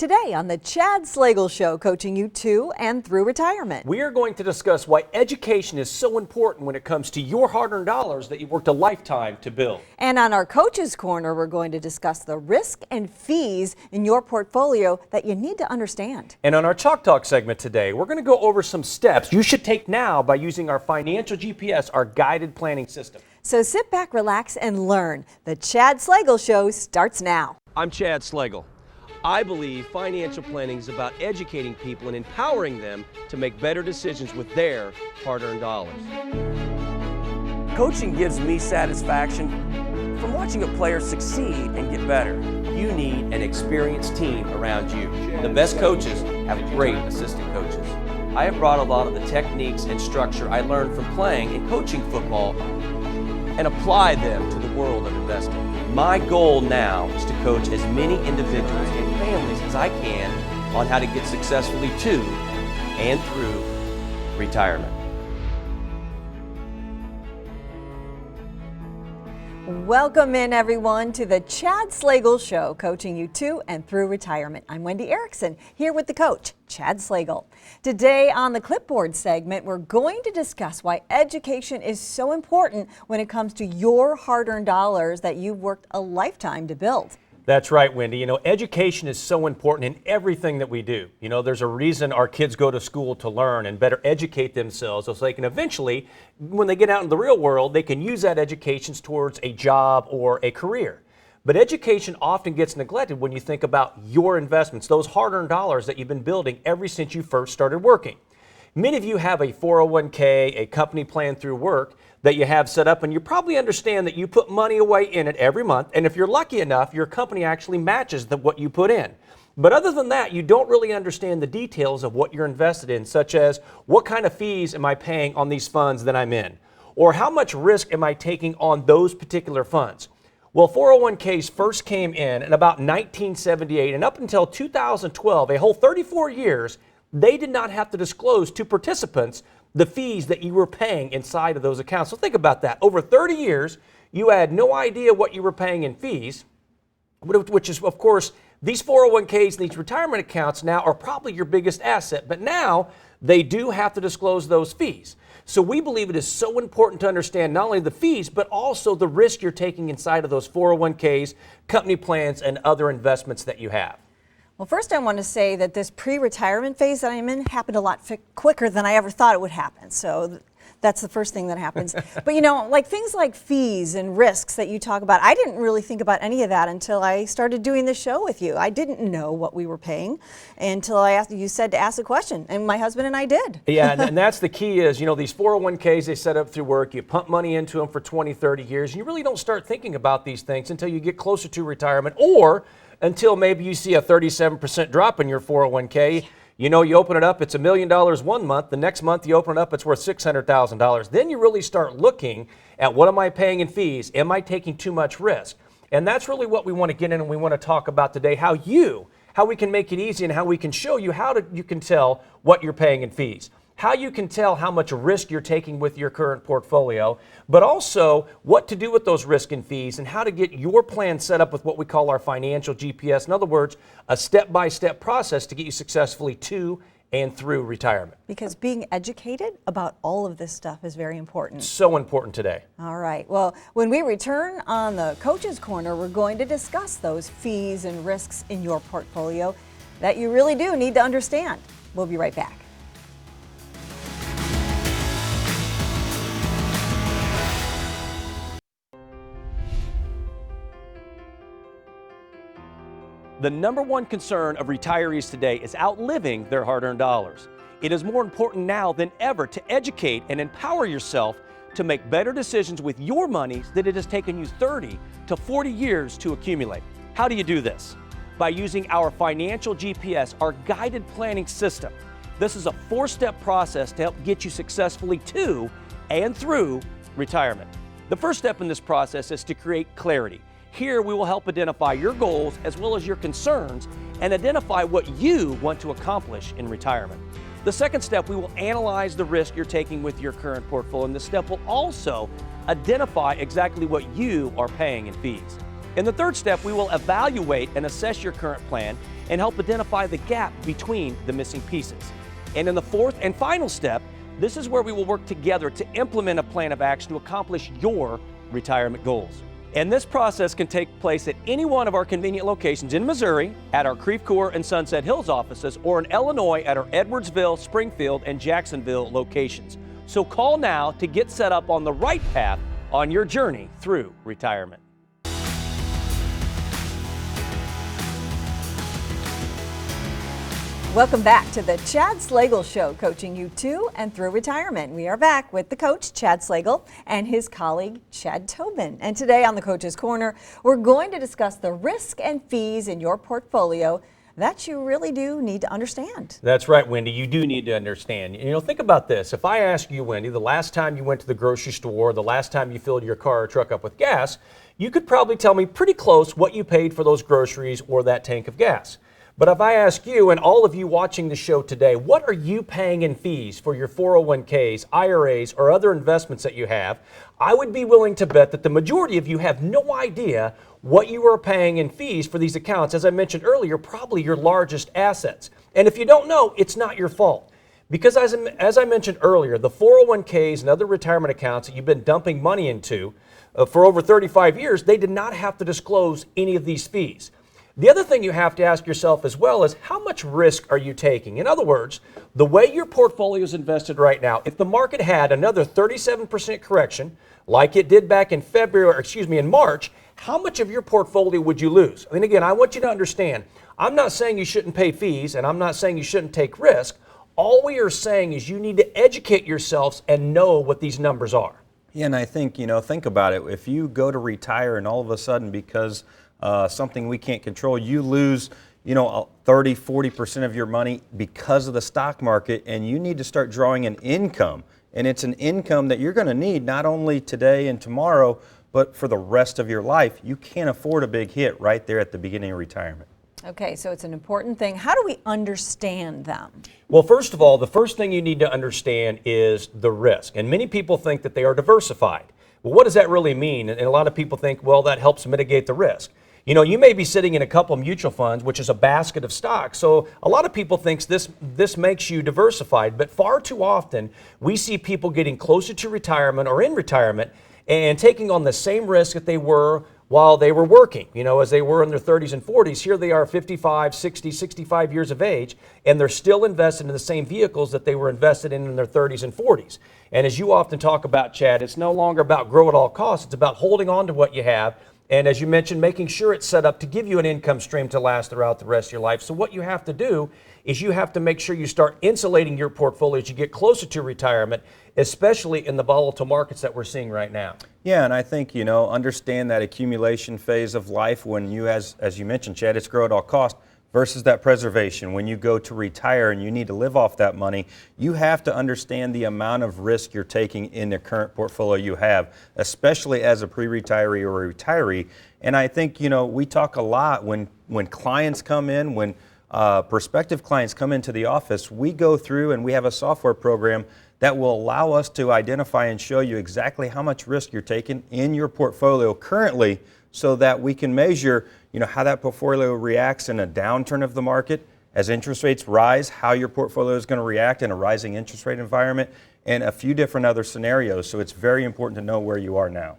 Today on the Chad Slagle Show, coaching you to and through retirement. We are going to discuss why education is so important when it comes to your hard-earned dollars that you've worked a lifetime to build. And on our Coach's Corner, we're going to discuss the risk and fees in your portfolio that you need to understand. And on our Chalk Talk segment today, we're going to go over some steps you should take now by using our financial GPS, our guided planning system. So sit back, relax, and learn. The Chad Slagle Show starts now. I'm Chad Slagle. I believe financial planning is about educating people and empowering them to make better decisions with their hard-earned dollars. Coaching gives me satisfaction from watching a player succeed and get better. You need an experienced team around you. The best coaches have great assistant coaches. I have brought a lot of the techniques and structure I learned from playing and coaching football and apply them to the world of investing. My goal now is to coach as many individuals and families as I can on how to get successfully to and through retirement. Welcome in, everyone, to the Chad Slagle Show, coaching you to and through retirement. I'm Wendy Erickson, here with the coach, Chad Slagle. Today on the Clipboard segment, we're going to discuss why education is so important when it comes to your hard-earned dollars that you've worked a lifetime to build. That's right, Wendy. You know, education is so important in everything that we do. You know, there's a reason our kids go to school to learn and better educate themselves so they can eventually, when they get out in the real world, they can use that education towards a job or a career. But education often gets neglected when you think about your investments, those hard-earned dollars that you've been building ever since you first started working. Many of you have a 401k, a company plan through work that you have set up, and you probably understand that you put money away in it every month, and if you're lucky enough, your company actually matches what you put in. But other than that, you don't really understand the details of what you're invested in, such as what kind of fees am I paying on these funds that I'm in, or how much risk am I taking on those particular funds. Well, 401ks first came in about 1978, and up until 2012, a whole 34 years, they did not have to disclose to participants the fees that you were paying inside of those accounts. So think about that. Over 30 years, you had no idea what you were paying in fees, which is, of course, these 401ks and these retirement accounts now are probably your biggest asset. But now they do have to disclose those fees. So we believe it is so important to understand not only the fees, but also the risk you're taking inside of those 401ks, company plans, and other investments that you have. Well, first I want to say that this pre-retirement phase that I'm in happened a lot quicker than I ever thought it would happen. So that's the first thing that happens. But you know, like things like fees and risks that you talk about, I didn't really think about any of that until I started doing this show with you. I didn't know what we were paying until you said to ask a question, and my husband and I did. Yeah, and that's the key is, you know, these 401ks they set up through work, you pump money into them for 20, 30 years, and you really don't start thinking about these things until you get closer to retirement or until maybe you see a 37% drop in your 401k. You know, you open it up, it's $1 million one month. The next month you open it up, it's worth $600,000. Then you really start looking at what am I paying in fees? Am I taking too much risk? And that's really what we want to get in and we want to talk about today, how we can make it easy and how we can show you you can tell what you're paying in fees. How you can tell how much risk you're taking with your current portfolio, but also what to do with those risk and fees and how to get your plan set up with what we call our financial GPS. In other words, a step-by-step process to get you successfully to and through retirement. Because being educated about all of this stuff is very important. So important today. All right. Well, when we return on the Coach's Corner, we're going to discuss those fees and risks in your portfolio that you really do need to understand. We'll be right back. The number one concern of retirees today is outliving their hard-earned dollars. It is more important now than ever to educate and empower yourself to make better decisions with your money than it has taken you 30 to 40 years to accumulate. How do you do this? By using our financial GPS, our guided planning system. This is a 4-step process to help get you successfully to and through retirement. The first step in this process is to create clarity. Here we will help identify your goals as well as your concerns and identify what you want to accomplish in retirement. The second step, we will analyze the risk you're taking with your current portfolio, and this step will also identify exactly what you are paying in fees. In the third step, we will evaluate and assess your current plan and help identify the gap between the missing pieces. And in the fourth and final step, this is where we will work together to implement a plan of action to accomplish your retirement goals. And this process can take place at any one of our convenient locations in Missouri, at our Creve Coeur and Sunset Hills offices, or in Illinois at our Edwardsville, Springfield, and Jacksonville locations. So call now to get set up on the right path on your journey through retirement. Welcome back to the Chad Slagle Show, coaching you to and through retirement. We are back with the coach, Chad Slagle, and his colleague, Chad Tobin. And today on the Coach's Corner, we're going to discuss the risk and fees in your portfolio that you really do need to understand. That's right, Wendy. You do need to understand. You know, think about this. If I ask you, Wendy, the last time you went to the grocery store, the last time you filled your car or truck up with gas, you could probably tell me pretty close what you paid for those groceries or that tank of gas. But if I ask you and all of you watching the show today, what are you paying in fees for your 401ks, IRAs, or other investments that you have, I would be willing to bet that the majority of you have no idea what you are paying in fees for these accounts. As I mentioned earlier, probably your largest assets. And if you don't know, it's not your fault. Because as I mentioned earlier, the 401ks and other retirement accounts that you've been dumping money into for over 35 years, they did not have to disclose any of these fees. The other thing you have to ask yourself as well is how much risk are you taking? In other words, the way your portfolio is invested right now, if the market had another 37% correction, like it did back in in March, how much of your portfolio would you lose? And again, I want you to understand, I'm not saying you shouldn't pay fees and I'm not saying you shouldn't take risk. All we are saying is you need to educate yourselves and know what these numbers are. Yeah, and I think, think about it. If you go to retire and all of a sudden because something we can't control, you lose, 30, 40% of your money because of the stock market, and you need to start drawing an income. And it's an income that you're going to need not only today and tomorrow, but for the rest of your life. You can't afford a big hit right there at the beginning of retirement. Okay, so it's an important thing. How do we understand them? Well, first of all, the first thing you need to understand is the risk. And many people think that they are diversified. Well, what does that really mean? And a lot of people think, well, that helps mitigate the risk. You may be sitting in a couple of mutual funds, which is a basket of stocks. So a lot of people think this makes you diversified, but far too often we see people getting closer to retirement or in retirement and taking on the same risk that they were while they were working, as they were in their 30s and 40s. Here they are 55, 60, 65 years of age, and they're still invested in the same vehicles that they were invested in their 30s and 40s. And as you often talk about, Chad, it's no longer about grow at all costs. It's about holding on to what you have. And as you mentioned, making sure it's set up to give you an income stream to last throughout the rest of your life. So what you have to do is you have to make sure you start insulating your portfolio as you get closer to retirement, especially in the volatile markets that we're seeing right now. Yeah, and I think, understand that accumulation phase of life when you, as you mentioned, Chad, it's grow at all cost versus that preservation. When you go to retire and you need to live off that money, you have to understand the amount of risk you're taking in the current portfolio you have, especially as a pre-retiree or a retiree. And I think, we talk a lot when clients come in, when prospective clients come into the office, we go through and we have a software program that will allow us to identify and show you exactly how much risk you're taking in your portfolio currently, so that we can measure, how that portfolio reacts in a downturn of the market. As interest rates rise, how your portfolio is going to react in a rising interest rate environment, and a few different other scenarios. So it's very important to know where you are now.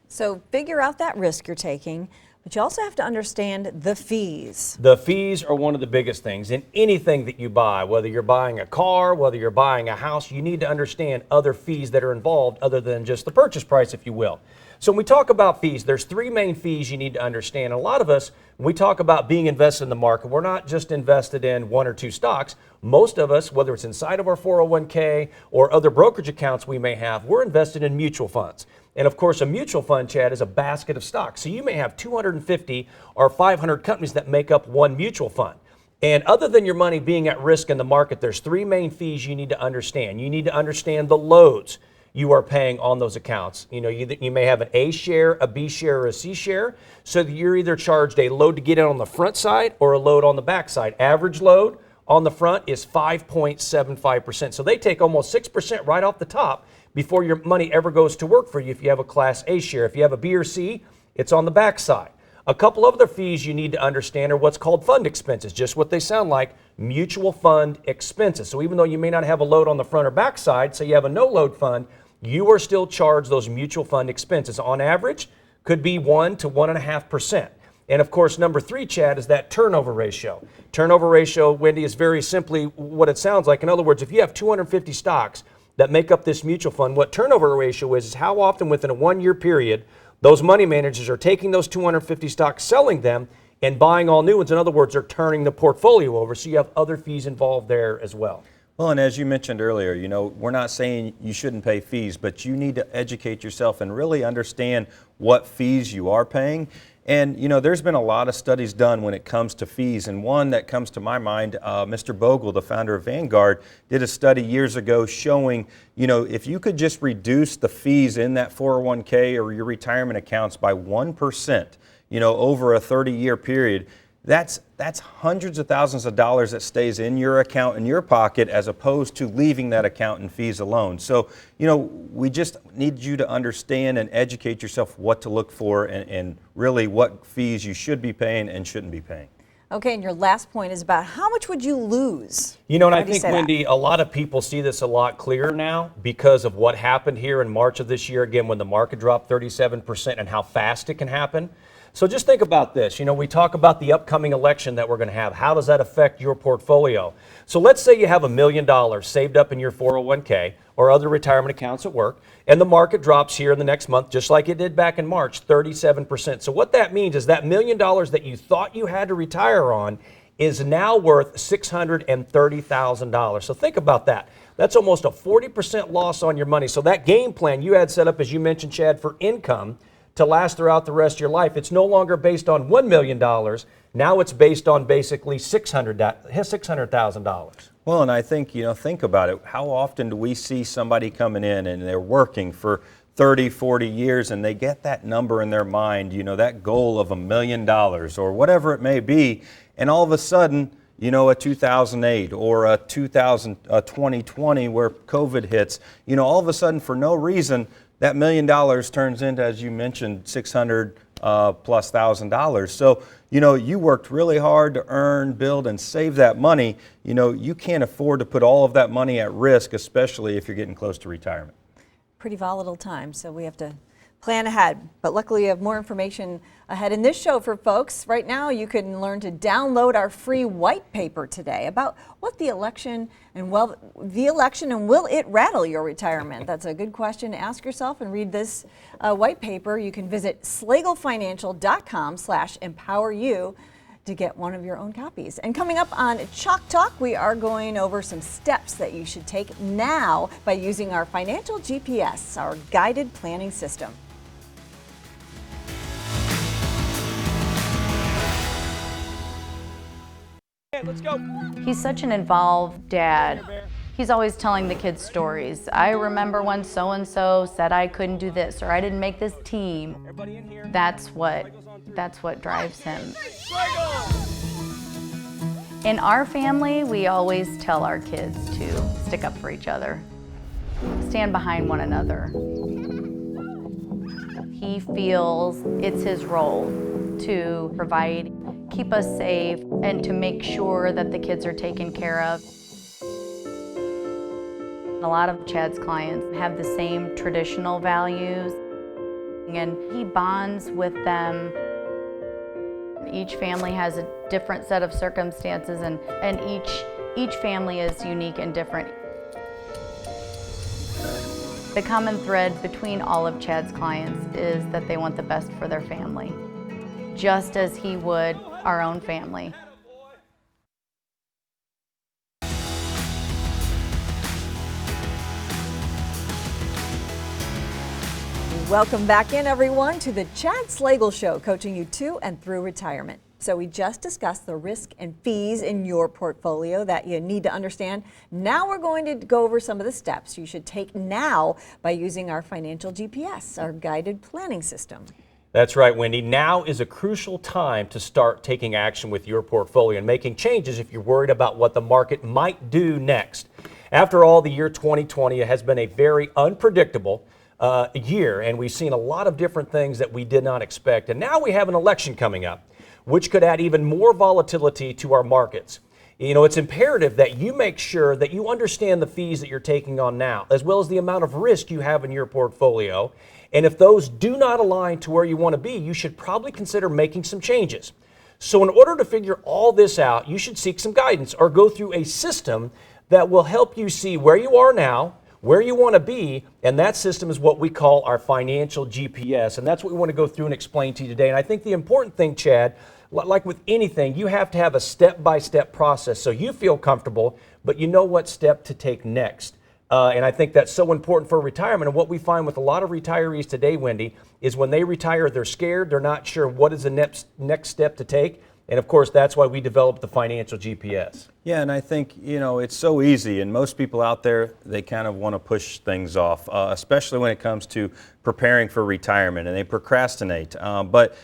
So figure out that risk you're taking, but you also have to understand the fees. The fees are one of the biggest things in anything that you buy. Whether you're buying a car, whether you're buying a house, you need to understand other fees that are involved other than just the purchase price, if you will. So when we talk about fees, there's three main fees you need to understand. A lot of us, when we talk about being invested in the market, we're not just invested in one or two stocks. Most of us, whether it's inside of our 401k or other brokerage accounts we may have, we're invested in mutual funds. And of course, a mutual fund, Chad, is a basket of stocks. So you may have 250 or 500 companies that make up one mutual fund. And other than your money being at risk in the market, there's three main fees you need to understand. You need to understand the loads you are paying on those accounts. You may have an A share, a B share, or a C share. So that you're either charged a load to get in on the front side or a load on the back side. Average load on the front is 5.75%. So they take almost 6% right off the top before your money ever goes to work for you if you have a Class A share. If you have a B or C, it's on the back side. A couple of other fees you need to understand are what's called fund expenses, just what they sound like, mutual fund expenses. So even though you may not have a load on the front or back side, say you have a no load fund, you are still charged those mutual fund expenses. On average, could be 1 to 1.5%. And of course, number 3, Chad, is that turnover ratio. Turnover ratio, Wendy, is very simply what it sounds like. In other words, if you have 250 stocks that make up this mutual fund, what turnover ratio is how often within a 1-year period those money managers are taking those 250 stocks, selling them, and buying all new ones. In other words, they're turning the portfolio over, so you have other fees involved there as well. Well, and as you mentioned earlier, we're not saying you shouldn't pay fees, but you need to educate yourself and really understand what fees you are paying. And, there's been a lot of studies done when it comes to fees, and one that comes to my mind, Mr. Bogle, the founder of Vanguard, did a study years ago showing, if you could just reduce the fees in that 401k or your retirement accounts by 1%, over a 30-year period, that's hundreds of thousands of dollars that stays in your account, in your pocket, as opposed to leaving that account in fees alone. So, we just need you to understand and educate yourself what to look for and really what fees you should be paying and shouldn't be paying. Okay, and your last point is about how much would you lose? And I Why do you think, say that? Wendy, a lot of people see this a lot clearer now because of what happened here in March of this year, again, when the market dropped 37% and how fast it can happen. So just think about this. We talk about the upcoming election that we're going to have. How does that affect your portfolio? So let's say you have $1 million saved up in your 401k or other retirement accounts at work, and the market drops here in the next month, just like it did back in March, 37%. So what that means is that $1 million that you thought you had to retire on is now worth $630,000. So think about that. That's almost a 40% loss on your money. So that game plan you had set up, as you mentioned, Chad, for income to last throughout the rest of your life, it's no longer based on $1 million. Now it's based on basically $600,000. Well, and I think, think about it. How often do we see somebody coming in and they're working for 30, 40 years and they get that number in their mind, that goal of $1 million or whatever it may be, and all of a sudden, a 2008 or a 2020 where COVID hits, all of a sudden for no reason, that $1 million turns into, as you mentioned, $600,000+. So, you worked really hard to earn, build, and save that money. You can't afford to put all of that money at risk, especially if you're getting close to retirement. Pretty volatile time, so we have to plan ahead. But luckily, you have more information ahead in this show for folks. Right now, you can learn to download our free white paper today about what the election and will it rattle your retirement? That's a good question to ask yourself and read this white paper. You can visit slagelfinancial.com/empoweryou to get one of your own copies. And coming up on Chalk Talk, we are going over some steps that you should take now by using our financial GPS, our guided planning system. Let's go. He's such an involved dad. He's always telling the kids stories. I remember when so-and-so said I couldn't do this or I didn't make this team. That's what drives him. In our family, we always tell our kids to stick up for each other, stand behind one another. He feels it's his role to provide, keep us safe, and to make sure that the kids are taken care of. A lot of Chad's clients have the same traditional values, and he bonds with them. Each family has a different set of circumstances, and each family is unique and different. The common thread between all of Chad's clients is that they want the best for their family, just as he would our own family. Welcome back in, everyone, to the Chad Slagle Show, coaching you to and through retirement. So we just discussed the risk and fees in your portfolio that you need to understand. Now we're going to go over some of the steps you should take now by using our financial GPS, our guided planning system. That's right, Wendy. Now is a crucial time to start taking action with your portfolio and making changes if you're worried about what the market might do next. After all, the year 2020 has been a very unpredictable, year, and we've seen a lot of different things that we did not expect. And now we have an election coming up, which could add even more volatility to our markets. You know, it's imperative that you make sure that you understand the fees that you're taking on now, as well as the amount of risk you have in your portfolio. And if those do not align to where you want to be, you should probably consider making some changes. So in order to figure all this out, you should seek some guidance or go through a system that will help you see where you are now, where you want to be, and that system is what we call our financial GPS. And that's what we want to go through and explain to you today. And I think the important thing, Chad, like with anything, you have to have a step-by-step process so you feel comfortable, but you know what step to take next. And I think that's so important for retirement. And what we find with a lot of retirees today, Wendy, is when they retire, they're scared, they're not sure what is the next step to take. And of course, that's why we developed the financial GPS. Yeah, and I think, you know, it's so easy, and most people out there, they kind of want to push things off, especially when it comes to preparing for retirement, and they procrastinate. But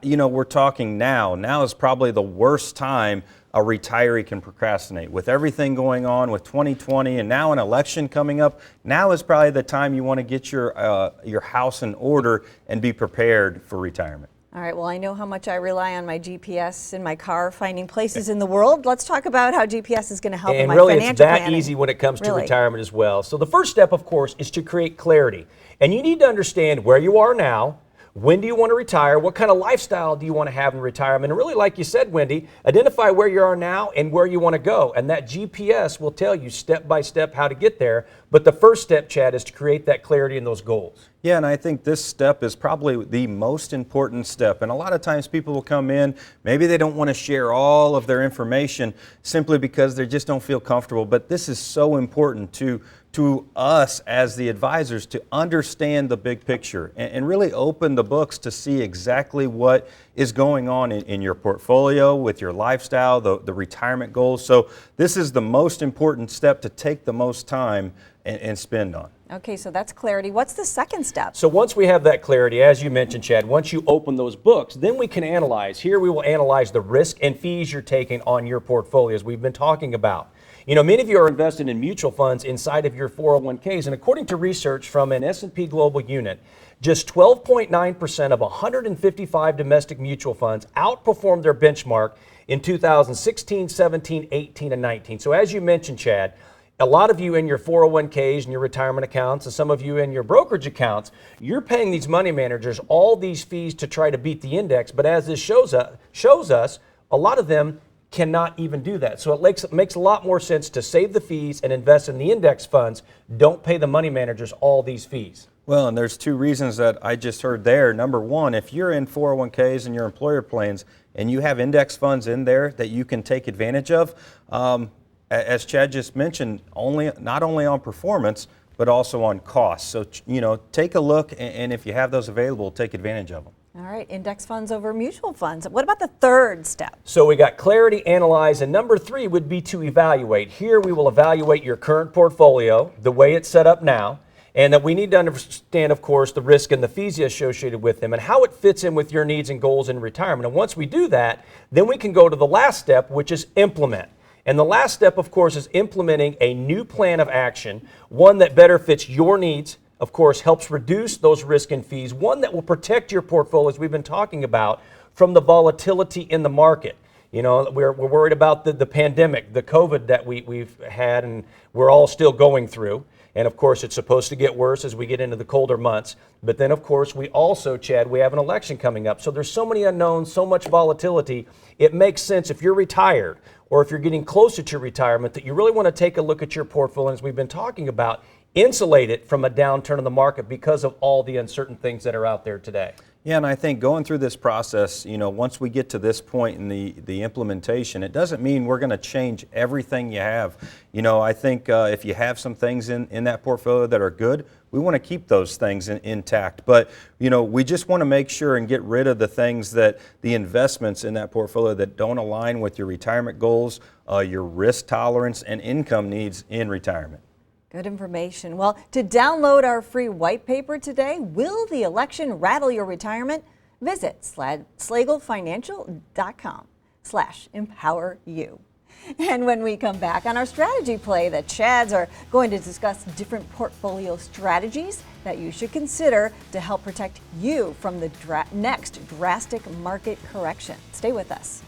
you know, we're talking now. Now is probably the worst time a retiree can procrastinate. With everything going on with 2020 and now an election coming up, now is probably the time you want to get your house in order and be prepared for retirement. All right, well, I know how much I rely on my GPS in my car finding places in the world. Let's talk about how GPS is going to help in my really, financial it's that planning. easy when it comes to retirement as well. So the first step, of course, is to create clarity. And you need to understand where you are now. When do you want to retire? What kind of lifestyle do you want to have in retirement? And really, like you said, Wendy, identify where you are now and where you want to go. And that GPS will tell you step by step how to get there. But the first step, Chad, is to create that clarity in those goals. Yeah, and I think this step is probably the most important step. And a lot of times people will come in, maybe they don't want to share all of their information simply because they just don't feel comfortable. But this is so important to us as the advisors to understand the big picture and really open the books to see exactly what is going on in your portfolio, with your lifestyle, the retirement goals. So this is the most important step to take the most time and spend on. Okay, so that's clarity. What's the second step? So once we have that clarity, as you mentioned, Chad, once you open those books, then we can analyze. Here we will analyze the risk and fees you're taking on your portfolio, as we've been talking about. You know, many of you are invested in mutual funds inside of your 401ks, and according to research from an S&P Global unit, just 12.9% of 155 domestic mutual funds outperformed their benchmark in 2016, 17, 18, and 19. So as you mentioned, Chad, a lot of you in your 401ks and your retirement accounts, and some of you in your brokerage accounts, you're paying these money managers all these fees to try to beat the index. But as this shows us, a lot of them cannot even do that. So it makes a lot more sense to save the fees and invest in the index funds. Don't pay the money managers all these fees. Well, and there's two reasons that I just heard there. Number one, if you're in 401ks and your employer plans and you have index funds in there that you can take advantage of, as Chad just mentioned, not only on performance, but also on cost. So, you know, take a look, and if you have those available, take advantage of them. All right, index funds over mutual funds. What about the third step? So we got clarity, analyze, and number 3 would be to evaluate. Here we will evaluate your current portfolio, the way it's set up now, and that we need to understand, of course, the risk and the fees associated with them and how it fits in with your needs and goals in retirement. And once we do that, then we can go to the last step, which is implement. And the last step, of course, is implementing a new plan of action, one that better fits your needs, of course, helps reduce those risk and fees, one that will protect your portfolio, as we've been talking about, from the volatility in the market. You know, we're worried about the pandemic, the COVID that we've had and we're all still going through. And of course, it's supposed to get worse as we get into the colder months. But then, of course, we also, Chad, we have an election coming up. So there's so many unknowns, so much volatility. It makes sense if you're retired or if you're getting closer to retirement that you really want to take a look at your portfolio, as we've been talking about, insulate it from a downturn in the market because of all the uncertain things that are out there today. Yeah, and I think going through this process, you know, once we get to this point in the implementation, it doesn't mean we're going to change everything you have. You know, I think if you have some things in that portfolio that are good, we want to keep those things intact. But, you know, we just want to make sure and get rid of the things that the investments in that portfolio that don't align with your retirement goals, your risk tolerance, and income needs in retirement. Good information. Well, to download our free white paper today, Will the Election Rattle Your Retirement? Visit slagelfinancial.com/empoweryou. And when we come back on our strategy play, the Chads are going to discuss different portfolio strategies that you should consider to help protect you from the next drastic market correction. Stay with us.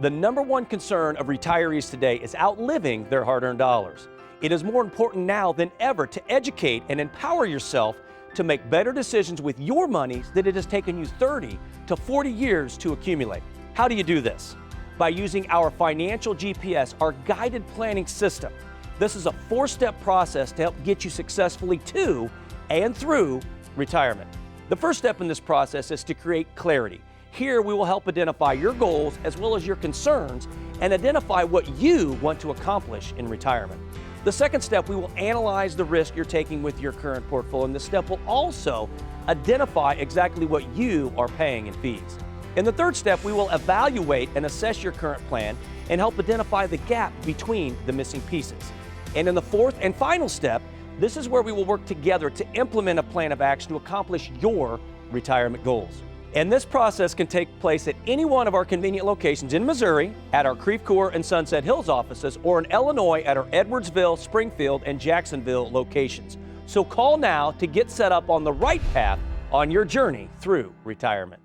The number one concern of retirees today is outliving their hard-earned dollars. It is more important now than ever to educate and empower yourself to make better decisions with your money than it has taken you 30 to 40 years to accumulate. How do you do this? By using our Financial GPS, our guided planning system. This is a 4-step process to help get you successfully to and through retirement. The first step in this process is to create clarity. Here we will help identify your goals as well as your concerns and identify what you want to accomplish in retirement. The second step, we will analyze the risk you're taking with your current portfolio, and this step will also identify exactly what you are paying in fees. In the third step, we will evaluate and assess your current plan and help identify the gap between the missing pieces. And in the fourth and final step, this is where we will work together to implement a plan of action to accomplish your retirement goals. And this process can take place at any one of our convenient locations in Missouri, at our Creve Coeur and Sunset Hills offices, or in Illinois at our Edwardsville, Springfield, and Jacksonville locations. So call now to get set up on the right path on your journey through retirement.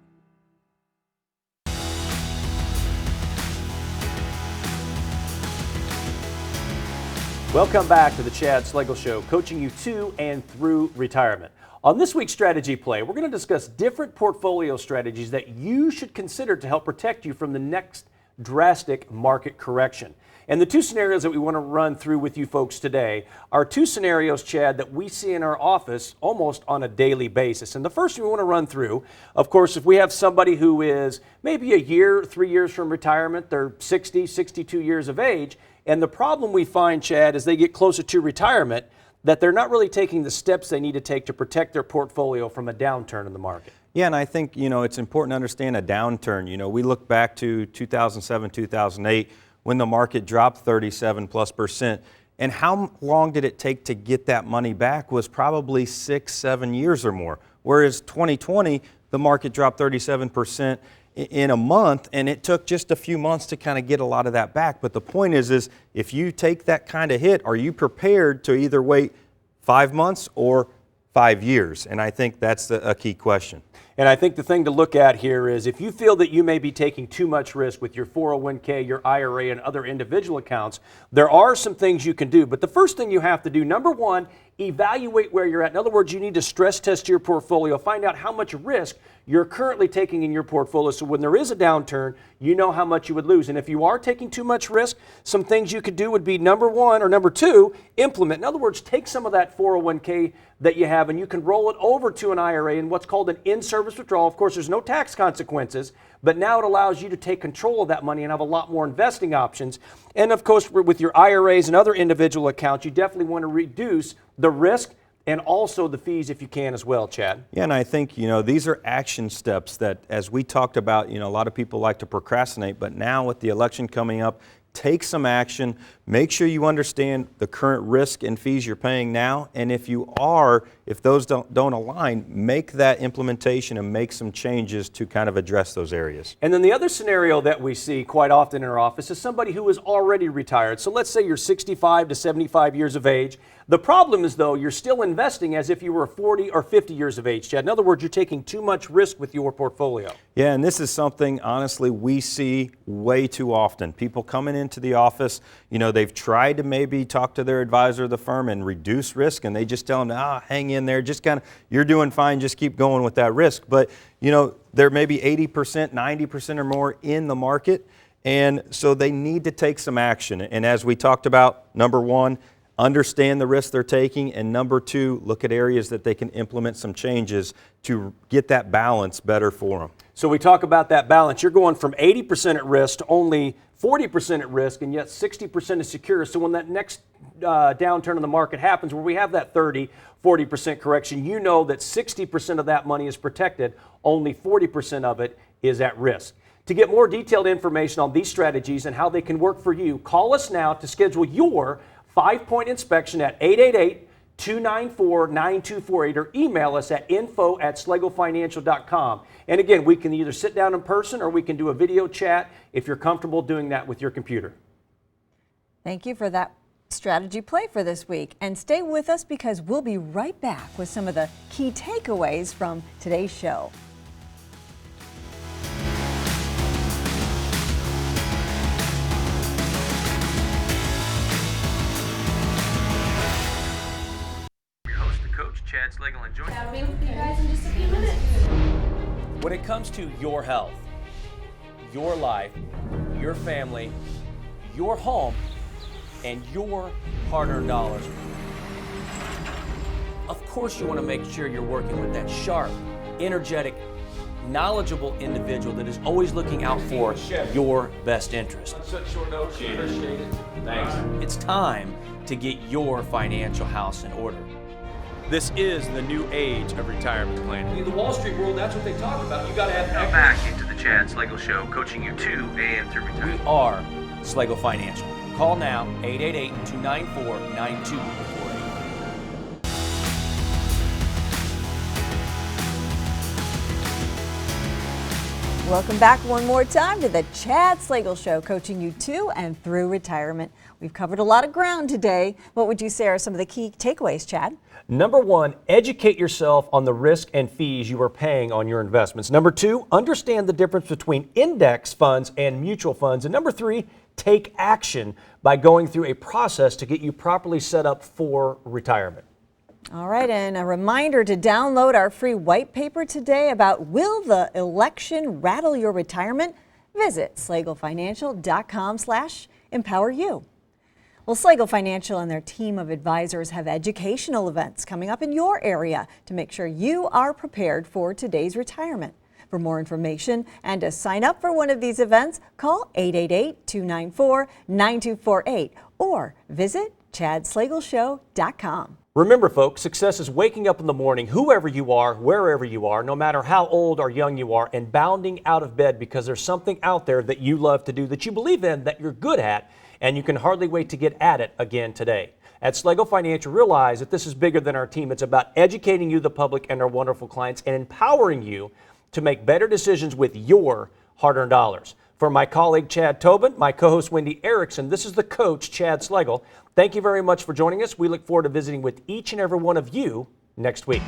Welcome back to the Chad Slagle Show, coaching you to and through retirement. On this week's strategy play, we're going to discuss different portfolio strategies that you should consider to help protect you from the next drastic market correction. And the two scenarios that we want to run through with you folks today are two scenarios, Chad, that we see in our office almost on a daily basis. And the first we want to run through, of course, if we have somebody who is maybe a year, 3 years from retirement, they're 60, 62 years of age, and the problem we find, Chad, as they get closer to retirement, that they're not really taking the steps they need to take to protect their portfolio from a downturn in the market. Yeah, and I think, it's important to understand a downturn. We look back to 2007, 2008, when the market dropped 37+%. And how long did it take to get that money back was probably 6-7 years or more. Whereas 2020, the market dropped 37% in a month, and it took just a few months to kind of get a lot of that back. But the point is if you take that kind of hit, are you prepared to either wait 5 months or 5 years? And I think that's a key question. And I think the thing to look at here is if you feel that you may be taking too much risk with your 401k, your IRA, and other individual accounts, there are some things you can do. But the first thing you have to do, number one, evaluate where you're at. In other words, you need to stress test your portfolio, find out how much risk you're currently taking in your portfolio, so when there is a downturn, you know how much you would lose. And if you are taking too much risk, some things you could do would be number one, or number two, implement. In other words, take some of that 401k that you have and you can roll it over to an IRA in what's called an in-service withdrawal. Of course, there's no tax consequences, but now it allows you to take control of that money and have a lot more investing options. And of course, with your IRAs and other individual accounts, you definitely want to reduce the risk and also the fees if you can as well, Chad. Yeah, and I think, these are action steps that, as we talked about, a lot of people like to procrastinate, but now with the election coming up, take some action, make sure you understand the current risk and fees you're paying now, and if those don't align, make that implementation and make some changes to kind of address those areas. And then the other scenario that we see quite often in our office is somebody who is already retired. So let's say you're 65 to 75 years of age. The problem is, though, you're still investing as if you were 40 or 50 years of age, Chad. In other words, you're taking too much risk with your portfolio. Yeah, and this is something, honestly, we see way too often. People coming into the office, they've tried to maybe talk to their advisor of the firm and reduce risk, and they just tell them, hang in there, just kind of, you're doing fine, just keep going with that risk. But, there may be 80%, 90% or more in the market, and so they need to take some action. And as we talked about, number one, understand the risk they're taking, and number two, look at areas that they can implement some changes to get that balance better for them. So we talk about that balance. You're going from 80% at risk to only 40% at risk, and yet 60% is secure. So when that next downturn in the market happens, where we have that 30-40% correction, you know that 60% of that money is protected, only 40% of it is at risk. To get more detailed information on these strategies and how they can work for you, call us now to schedule your 5-point inspection at 294-9248 or email us at info@schlegelfinancial.com. And again, we can either sit down in person or we can do a video chat if you're comfortable doing that with your computer. Thank you for that strategy play for this week. And stay with us because we'll be right back with some of the key takeaways from today's show. Your host and coach, Chad Schlegel, and I'll be with you guys in just a few minutes. When it comes to your health, your life, your family, your home, and your hard-earned dollars, of course you want to make sure you're working with that sharp, energetic, knowledgeable individual that is always looking out for your best interest. Such short notice, appreciate it. Thanks. It's time to get your financial house in order. This is the new age of retirement planning. In the Wall Street world, that's what they talk about. You got to have Now back into the Chad Schlegel Show, coaching you to and through retirement. We are Schlegel Financial. Call now, 888-294-9248. Welcome back one more time to the Chad Schlegel Show, coaching you to and through retirement. We've covered a lot of ground today. What would you say are some of the key takeaways, Chad? Number one, educate yourself on the risk and fees you are paying on your investments. Number two, understand the difference between index funds and mutual funds. And number three, take action by going through a process to get you properly set up for retirement. All right, and a reminder to download our free white paper today about Will the Election Rattle Your Retirement? Visit schlegelfinancial.com/empoweryou. Well, Schlegel Financial and their team of advisors have educational events coming up in your area to make sure you are prepared for today's retirement. For more information and to sign up for one of these events, call 888-294-9248 or visit chadschlegelshow.com. Remember, folks, success is waking up in the morning, whoever you are, wherever you are, no matter how old or young you are, and bounding out of bed because there's something out there that you love to do, that you believe in, that you're good at, and you can hardly wait to get at it again today. At Schlegel Financial, realize that this is bigger than our team. It's about educating you, the public, and our wonderful clients, and empowering you to make better decisions with your hard-earned dollars. For my colleague Chad Tobin, my co-host Wendy Erickson, this is the coach, Chad Schlegel. Thank you very much for joining us. We look forward to visiting with each and every one of you next week.